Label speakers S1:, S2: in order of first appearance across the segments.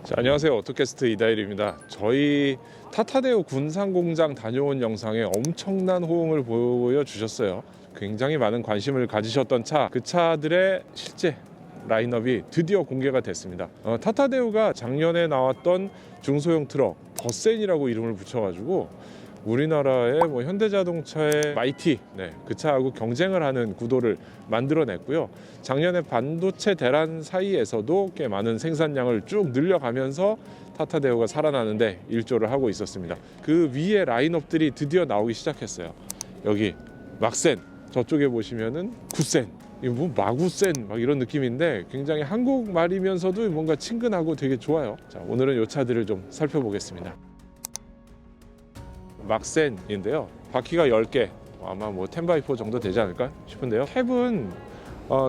S1: 자, 안녕하세요. 오토캐스트 이다일입니다. 저희 타타데오 군산공장 다녀온 영상에 엄청난 호응을 보여주셨어요. 굉장히 많은 관심을 가지셨던 차, 그 차들의 실제 라인업이 드디어 공개가 됐습니다. 타타데오가 작년에 나왔던 중소형 트럭 더센이라고 이름을 붙여가지고 우리나라의 현대자동차의 마이티, 그 차하고 경쟁을 하는 구도를 만들어냈고요. 작년에 반도체 대란 사이에서도 꽤 많은 생산량을 쭉 늘려가면서 타타데오가 살아나는데 일조를 하고 있었습니다. 그 위에 라인업들이 드디어 나오기 시작했어요. 여기 막센, 저쪽에 보시면은 구센, 이거 마구센 막 이런 느낌인데 굉장히 한국말이면서도 뭔가 친근하고 되게 좋아요. 자, 오늘은 이 차들을 좀 살펴보겠습니다. 막센인데요. 바퀴가 10개, 아마 10x4 정도 되지 않을까 싶은데요. 캡은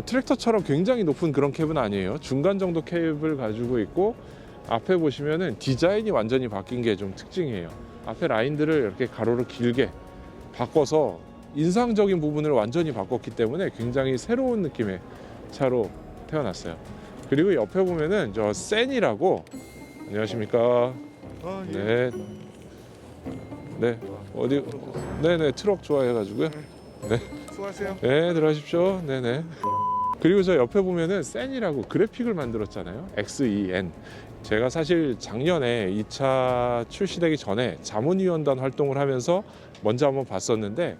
S1: 트랙터처럼 굉장히 높은 그런 캡은 아니에요. 중간 정도 캡을 가지고 있고, 앞에 보시면은 디자인이 완전히 바뀐 게 좀 특징이에요. 앞에 라인들을 이렇게 가로로 길게 바꿔서 인상적인 부분을 완전히 바꿨기 때문에 굉장히 새로운 느낌의 차로 태어났어요. 그리고 옆에 보면은 저 센이라고, 안녕하십니까. 네. 네, 어디, 네네, 트럭 좋아해가지고요. 네,
S2: 수고하세요.
S1: 네, 들어가십시오. 네네. 그리고 저 옆에 보면은 센이라고 그래픽을 만들었잖아요. XEN. 제가 사실 작년에 이 차 출시되기 전에 자문위원단 활동을 하면서 먼저 한번 봤었는데,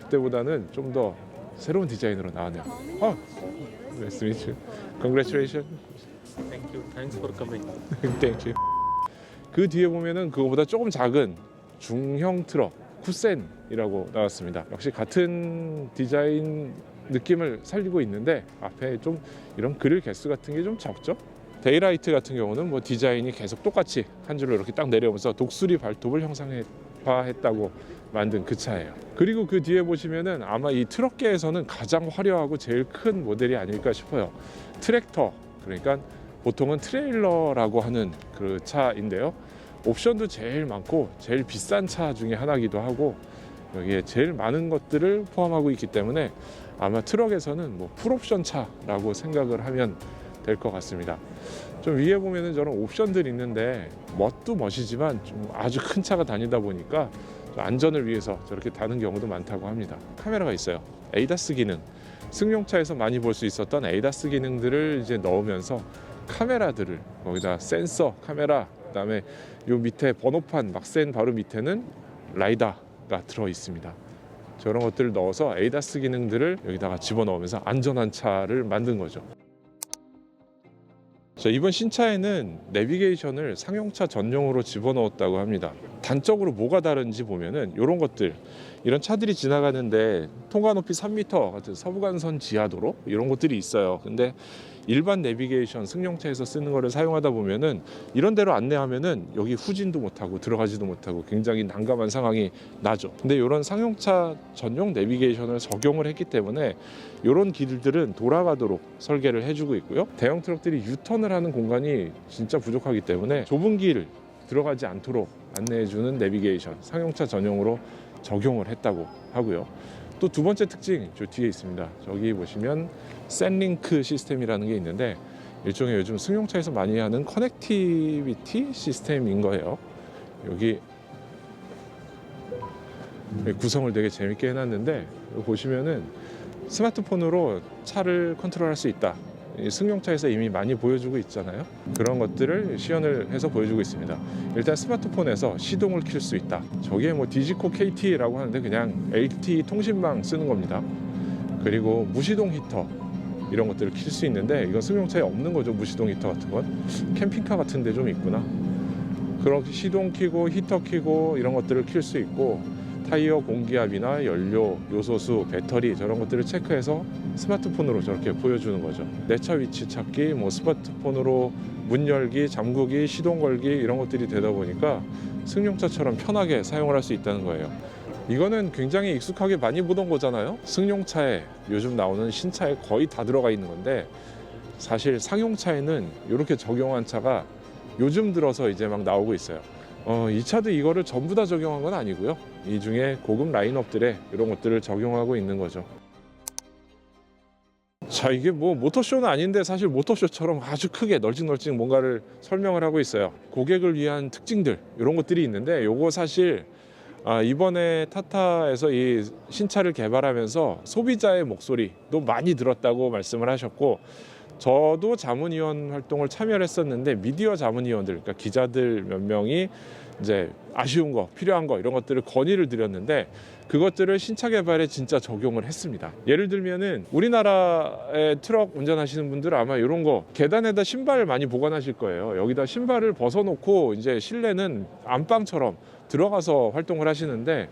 S1: 그때보다는 좀 더 새로운 디자인으로 나왔네요. Nice to meet you. Congratulations.
S3: Thank you. Thanks for coming.
S1: Thank you. 그 뒤에 보면은 그거보다 조금 작은 중형 트럭 쿠센이라고 나왔습니다. 역시 같은 디자인 느낌을 살리고 있는데 앞에 좀 이런 그릴 개수 같은 게 좀 적죠. 데이라이트 같은 경우는 디자인이 계속 똑같이 한 줄로 이렇게 딱 내려오면서 독수리 발톱을 형상화했다고 만든 그 차예요. 그리고 그 뒤에 보시면은 아마 이 트럭계에서는 가장 화려하고 제일 큰 모델이 아닐까 싶어요. 트랙터, 그러니까 보통은 트레일러라고 하는 그 차인데요. 옵션도 제일 많고 제일 비싼 차 중에 하나이기도 하고, 여기에 제일 많은 것들을 포함하고 있기 때문에 아마 트럭에서는 풀옵션 차라고 생각을 하면 될 것 같습니다. 좀 위에 보면은 저런 옵션들이 있는데 멋도 멋이지만 좀 아주 큰 차가 다니다 보니까 좀 안전을 위해서 저렇게 다는 경우도 많다고 합니다. 카메라가 있어요. 에이다스 기능, 승용차에서 많이 볼 수 있었던 에이다스 기능들을 이제 넣으면서 카메라들을, 거기다 센서 카메라, 그다음에 요 밑에 번호판 막센 바로 밑에는 라이다가 들어 있습니다. 저런 것들을 넣어서 에이다스 기능들을 여기다가 집어넣으면서 안전한 차를 만든 거죠. 자, 이번 신차에는 내비게이션을 상용차 전용으로 집어넣었다고 합니다. 단적으로 뭐가 다른지 보면은 이런 것들, 이런 차들이 지나가는데 통과 높이 3m 같은 서부간선 지하도로 이런 것들이 있어요. 근데 일반 내비게이션 승용차에서 쓰는 거를 사용하다 보면은 이런 데로 안내하면은 여기 후진도 못하고 들어가지도 못하고 굉장히 난감한 상황이 나죠. 근데 이런 상용차 전용 내비게이션을 적용을 했기 때문에 이런 길들은 돌아가도록 설계를 해주고 있고요. 대형 트럭들이 유턴을 하는 공간이 진짜 부족하기 때문에 좁은 길 들어가지 않도록 안내해주는 내비게이션, 상용차 전용으로 적용을 했다고 하고요. 또 두 번째 특징, 저 뒤에 있습니다. 저기 보시면 샌링크 시스템이라는 게 있는데 일종의 요즘 승용차에서 많이 하는 커넥티비티 시스템인 거예요. 여기 구성을 되게 재밌게 해놨는데 보시면은 스마트폰으로 차를 컨트롤할 수 있다. 승용차에서 이미 많이 보여주고 있잖아요. 그런 것들을 시연을 해서 보여주고 있습니다. 일단 스마트폰에서 시동을 켤 수 있다. 저게 디지코 KT라고 하는데 그냥 LTE 통신망 쓰는 겁니다. 그리고 무시동 히터, 이런 것들을 켤 수 있는데 이건 승용차에 없는 거죠. 무시동 히터 같은 건 캠핑카 같은 데 좀 있구나. 그렇게 시동 켜고 히터 켜고 이런 것들을 켤 수 있고, 타이어 공기압이나 연료, 요소수, 배터리 저런 것들을 체크해서 스마트폰으로 저렇게 보여주는 거죠. 내 차 위치 찾기, 스마트폰으로 문 열기, 잠그기, 시동 걸기 이런 것들이 되다 보니까 승용차처럼 편하게 사용을 할 수 있다는 거예요. 이거는 굉장히 익숙하게 많이 보던 거잖아요. 승용차에 요즘 나오는 신차에 거의 다 들어가 있는 건데, 사실 상용차에는 이렇게 적용한 차가 요즘 들어서 이제 막 나오고 있어요. 이 차도 이거를 전부 다 적용한 건 아니고요. 이 중에 고급 라인업들에 이런 것들을 적용하고 있는 거죠. 자, 이게 뭐 모터쇼는 아닌데 사실 모터쇼처럼 아주 크게 널찍널찍 뭔가를 설명을 하고 있어요. 고객을 위한 특징들 이런 것들이 있는데 요거 사실 이번에 타타에서 이 신차를 개발하면서 소비자의 목소리도 많이 들었다고 말씀을 하셨고, 저도 자문위원 활동을 참여를 했었는데 미디어 자문위원들, 그러니까 기자들 몇 명이 이제 아쉬운 거, 필요한 거 이런 것들을 건의를 드렸는데 그것들을 신차 개발에 진짜 적용을 했습니다. 예를 들면은 우리나라의 트럭 운전하시는 분들은 아마 이런 거 계단에다 신발을 많이 보관하실 거예요. 여기다 신발을 벗어놓고 이제 실내는 안방처럼 들어가서 활동을 하시는데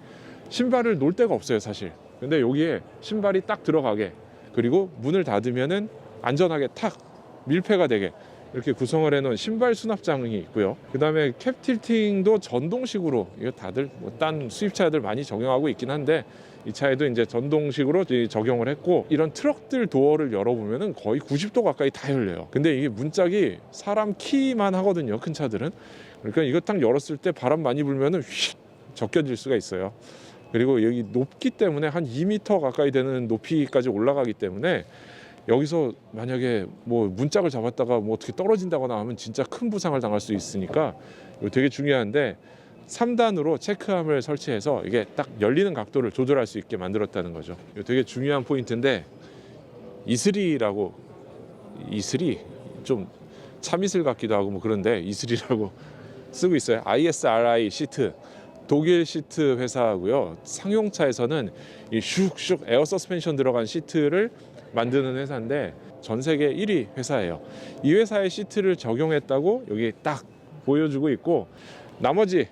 S1: 신발을 놓을 데가 없어요, 사실. 근데 여기에 신발이 딱 들어가게, 그리고 문을 닫으면은 안전하게 탁 밀폐가 되게 이렇게 구성을 해놓은 신발 수납장이 있고요. 그 다음에 캡 틸팅도 전동식으로, 이거 다들 딴 수입차들 많이 적용하고 있긴 한데 이 차에도 이제 전동식으로 적용을 했고, 이런 트럭들 도어를 열어보면은 거의 90도 가까이 다 열려요. 근데 이게 문짝이 사람 키만 하거든요, 큰 차들은. 그러니까 이거 딱 열었을 때 바람 많이 불면은 휙 적혀질 수가 있어요. 그리고 여기 높기 때문에 한 2m 가까이 되는 높이까지 올라가기 때문에 여기서 만약에 뭐 문짝을 잡았다가 뭐 어떻게 떨어진다거나 하면 진짜 큰 부상을 당할 수 있으니까 이거 되게 중요한데, 3단으로 체크함을 설치해서 이게 딱 열리는 각도를 조절할 수 있게 만들었다는 거죠. 이거 되게 중요한 포인트인데, 이슬이라고, 이슬이 좀 참이슬 같기도 하고 뭐 그런데 이슬이라고 쓰고 있어요. ISRI 시트, 독일 시트 회사고요. 상용차에서는 이 슉슉 에어 서스펜션 들어간 시트를 만드는 회사인데 전 세계 1위 회사예요. 이 회사의 시트를 적용했다고 여기 딱 보여주고 있고, 나머지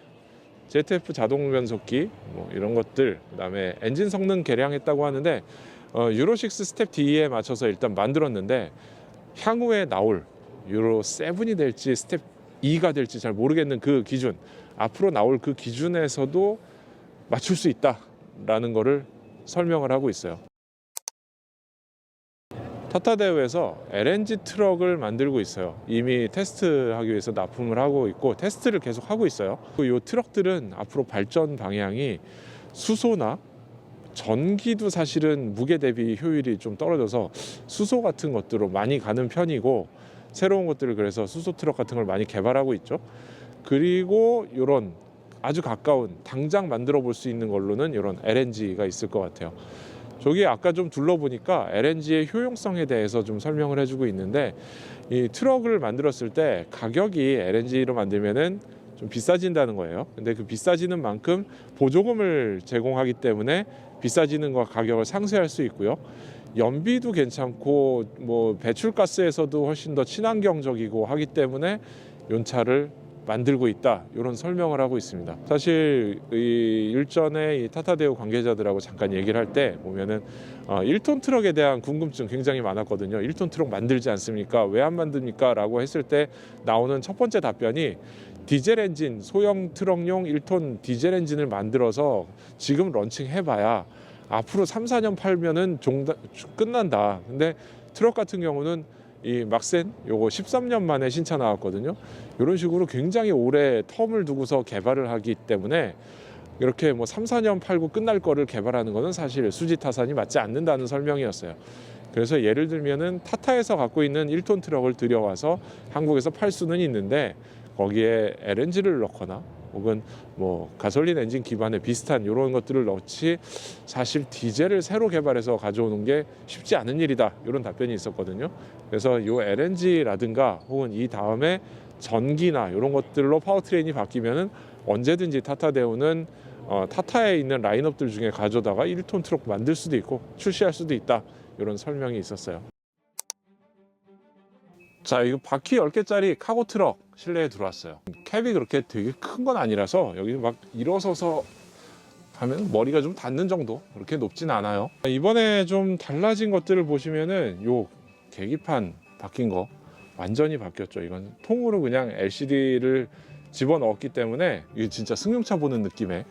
S1: ZF 자동 변속기 뭐 이런 것들, 그다음에 엔진 성능 개량했다고 하는데 유로6 스텝 D에 맞춰서 일단 만들었는데 향후에 나올 유로 7이 될지 스텝 2가 될지 잘 모르겠는 그 기준, 앞으로 나올 그 기준에서도 맞출 수 있다라는 거를 설명을 하고 있어요. 타타 대우에서 LNG 트럭을 만들고 있어요. 이미 테스트하기 위해서 납품을 하고 있고 테스트를 계속 하고 있어요. 이 트럭들은 앞으로 발전 방향이 수소나 전기도 사실은 무게 대비 효율이 좀 떨어져서 수소 같은 것들로 많이 가는 편이고, 새로운 것들을 그래서 수소 트럭 같은 걸 많이 개발하고 있죠. 그리고 이런 아주 가까운 당장 만들어 볼 수 있는 걸로는 이런 LNG가 있을 것 같아요. 저기 아까 좀 둘러보니까 LNG의 효용성에 대해서 좀 설명을 해주고 있는데, 이 트럭을 만들었을 때 가격이 LNG로 만들면은 좀 비싸진다는 거예요. 근데 그 비싸지는 만큼 보조금을 제공하기 때문에 비싸지는 거 가격을 상쇄할 수 있고요. 연비도 괜찮고 뭐 배출가스에서도 훨씬 더 친환경적이고 하기 때문에 연차를 만들고 있다, 이런 설명을 하고 있습니다. 사실 이 일전에 이 타타대우 관계자들하고 잠깐 얘기를 할 때 보면은 1톤 트럭에 대한 궁금증 굉장히 많았거든요. 1톤 트럭 만들지 않습니까? 왜 안 만듭니까? 라고 했을 때 나오는 첫 번째 답변이, 디젤 엔진, 소형 트럭용 1톤 디젤 엔진을 만들어서 지금 런칭해봐야 앞으로 3, 4년 팔면은 끝난다. 근데 트럭 같은 경우는 이 막센 요거 13년 만에 신차 나왔거든요. 이런 식으로 굉장히 오래 텀을 두고서 개발을 하기 때문에 이렇게 뭐 3, 4년 팔고 끝날 거를 개발하는 것은 사실 수지타산이 맞지 않는다는 설명이었어요. 그래서 예를 들면은 타타에서 갖고 있는 1톤 트럭을 들여와서 한국에서 팔 수는 있는데 거기에 LNG를 넣거나 혹은 뭐 가솔린 엔진 기반의 비슷한 이런 것들을 넣지, 사실 디젤을 새로 개발해서 가져오는 게 쉽지 않은 일이다, 이런 답변이 있었거든요. 그래서 이 LNG라든가 혹은 이 다음에 전기나 이런 것들로 파워트레인이 바뀌면은 언제든지 타타 대우는 타타에 있는 라인업들 중에 가져다가 1톤 트럭 만들 수도 있고 출시할 수도 있다, 이런 설명이 있었어요. 자, 이거 바퀴 10개짜리 카고 트럭 실내에 들어왔어요. 캡이 그렇게 되게 큰 건 아니라서 여기 막 일어서서 하면 머리가 좀 닿는 정도, 그렇게 높진 않아요. 이번에 좀 달라진 것들을 보시면은 요 계기판 바뀐 거 완전히 바뀌었죠. 이건 통으로 그냥 LCD를 집어넣었기 때문에 이게 진짜 승용차 보는 느낌의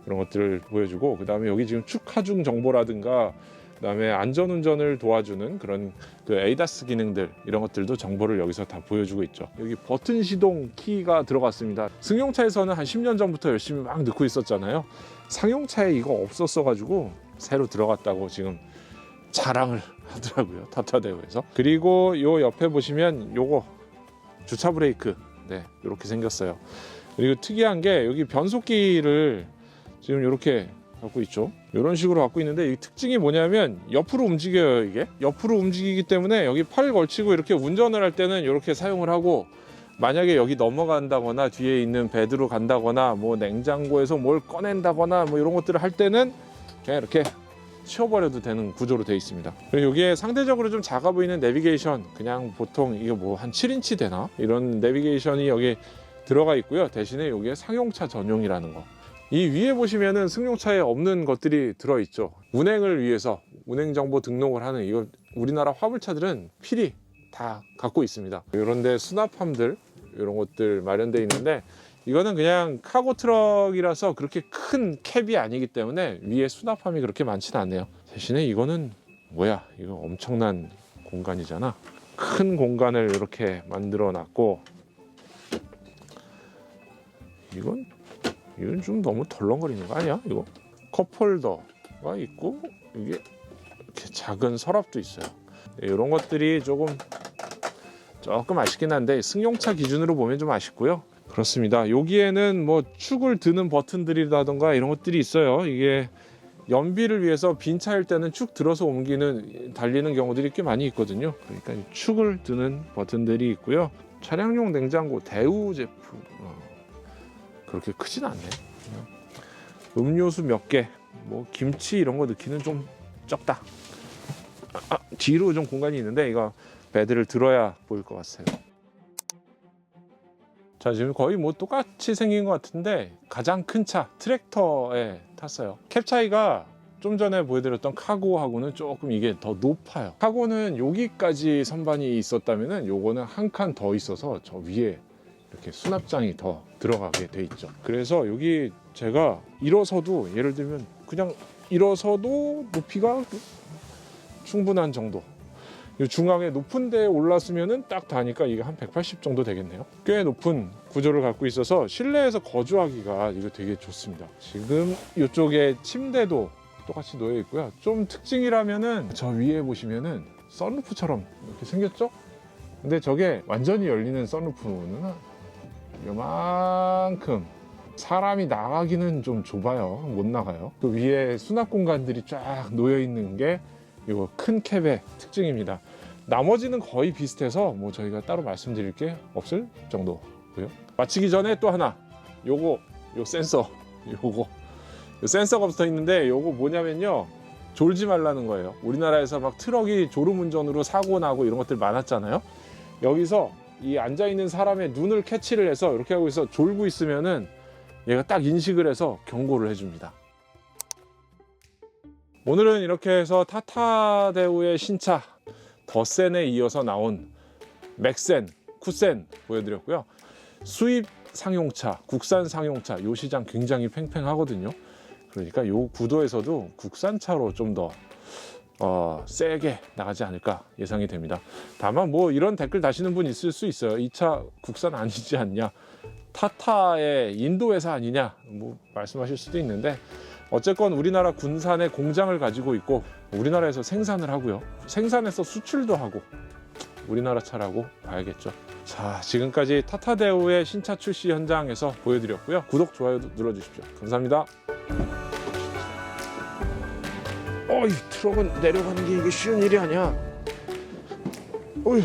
S1: 그런 것들을 보여주고, 그 다음에 여기 지금 축하중 정보라든가 그다음에 안전운전을 도와주는 그런 그 에이다스 기능들, 이런 것들도 정보를 여기서 다 보여주고 있죠. 여기 버튼 시동 키가 들어갔습니다. 승용차에서는 한 10년 전부터 열심히 막 넣고 있었잖아요. 상용차에 이거 없었어 가지고 새로 들어갔다고 지금 자랑을 하더라고요, 타타대우에서. 그리고 요 옆에 보시면 요거 주차 브레이크, 네, 이렇게 생겼어요. 그리고 특이한 게 여기 변속기를 지금 이렇게 갖고 있죠. 이런 식으로 갖고 있는데 이 특징이 뭐냐면 옆으로 움직여요. 이게 옆으로 움직이기 때문에 여기 팔 걸치고 이렇게 운전을 할 때는 이렇게 사용을 하고, 만약에 여기 넘어간다거나 뒤에 있는 베드로 간다거나 뭐 냉장고에서 뭘 꺼낸다거나 뭐 이런 것들을 할 때는 그냥 이렇게 치워버려도 되는 구조로 되어 있습니다. 그리고 여기에 상대적으로 좀 작아 보이는 내비게이션, 그냥 보통 이게 뭐 한 7인치 되나? 이런 내비게이션이 여기 들어가 있고요. 대신에 여기에 상용차 전용이라는 거. 이 위에 보시면은 승용차에 없는 것들이 들어있죠. 운행을 위해서 운행 정보 등록을 하는, 이거 우리나라 화물차들은 필히 다 갖고 있습니다. 이런데 수납함들, 이런 것들 마련되어 있는데, 이거는 그냥 카고 트럭이라서 그렇게 큰 캡이 아니기 때문에 위에 수납함이 그렇게 많지는 않네요. 대신에 이거는 뭐야, 이거 엄청난 공간이잖아. 큰 공간을 이렇게 만들어 놨고, 이건 좀 너무 덜렁거리는 거 아니야? 이거 컵홀더가 있고, 이게 이렇게 작은 서랍도 있어요. 이런 것들이 조금 아쉽긴 한데 승용차 기준으로 보면 좀 아쉽고요. 그렇습니다. 여기에는 뭐 축을 드는 버튼들이라던가 이런 것들이 있어요. 이게 연비를 위해서 빈 차일 때는 축 들어서 달리는 경우들이 꽤 많이 있거든요. 그러니까 축을 드는 버튼들이 있고요. 차량용 냉장고 대우 제품, 그렇게 크진 않네. 음료수 몇 개, 뭐 김치 이런 거 넣기는 좀 적다. 뒤로 좀 공간이 있는데 이거 베드를 들어야 보일 것 같아요. 자, 지금 거의 뭐 똑같이 생긴 것 같은데 가장 큰 차 트랙터에 탔어요. 캡 차이가 좀 전에 보여드렸던 카고하고는 조금 이게 더 높아요. 카고는 여기까지 선반이 있었다면은 요거는 한 칸 더 있어서 저 위에 이렇게 수납장이 더 들어가게 돼 있죠. 그래서 여기 제가 일어서도, 예를 들면 그냥 일어서도 높이가 충분한 정도. 중앙에 높은 데에 올랐으면은 딱 닿으니까 이게 한 180 정도 되겠네요. 꽤 높은 구조를 갖고 있어서 실내에서 거주하기가 이거 되게 좋습니다. 지금 이쪽에 침대도 똑같이 놓여 있고요. 좀 특징이라면은 저 위에 보시면은 썬루프처럼 이렇게 생겼죠? 근데 저게 완전히 열리는 썬루프는 이만큼, 사람이 나가기는 좀 좁아요. 못 나가요. 그 위에 수납 공간들이 쫙 놓여 있는 게 이거 큰 캡의 특징입니다. 나머지는 거의 비슷해서 뭐 저희가 따로 말씀드릴 게 없을 정도고요. 마치기 전에 또 하나, 요 센서, 요 센서가 붙어 있는데 요거 뭐냐면요, 졸지 말라는 거예요. 우리나라에서 막 트럭이 졸음운전으로 사고 나고 이런 것들 많았잖아요. 여기서 이 앉아 있는 사람의 눈을 캐치를 해서 이렇게 하고 있어 졸고 있으면은 얘가 딱 인식을 해서 경고를 해줍니다. 오늘은 이렇게 해서 타타대우의 신차 더센에 이어서 나온 맥센, 쿠센 보여드렸고요. 수입 상용차, 국산 상용차, 이 시장 굉장히 팽팽하거든요. 그러니까 이 구도에서도 국산차로 좀 더 세게 나가지 않을까 예상이 됩니다. 다만 뭐 이런 댓글 다시는 분 있을 수 있어요. 이 차 국산 아니지 않냐, 타타의 인도 회사 아니냐, 뭐 말씀하실 수도 있는데, 어쨌건 우리나라 군산에 공장을 가지고 있고 우리나라에서 생산을 하고요. 생산해서 수출도 하고 우리나라 차라고 봐야겠죠. 자, 지금까지 타타대우의 신차 출시 현장에서 보여드렸고요. 구독, 좋아요도 눌러주십시오. 감사합니다. 이 트럭은 내려가는 게 이게 쉬운 일이 아니야. 어휴.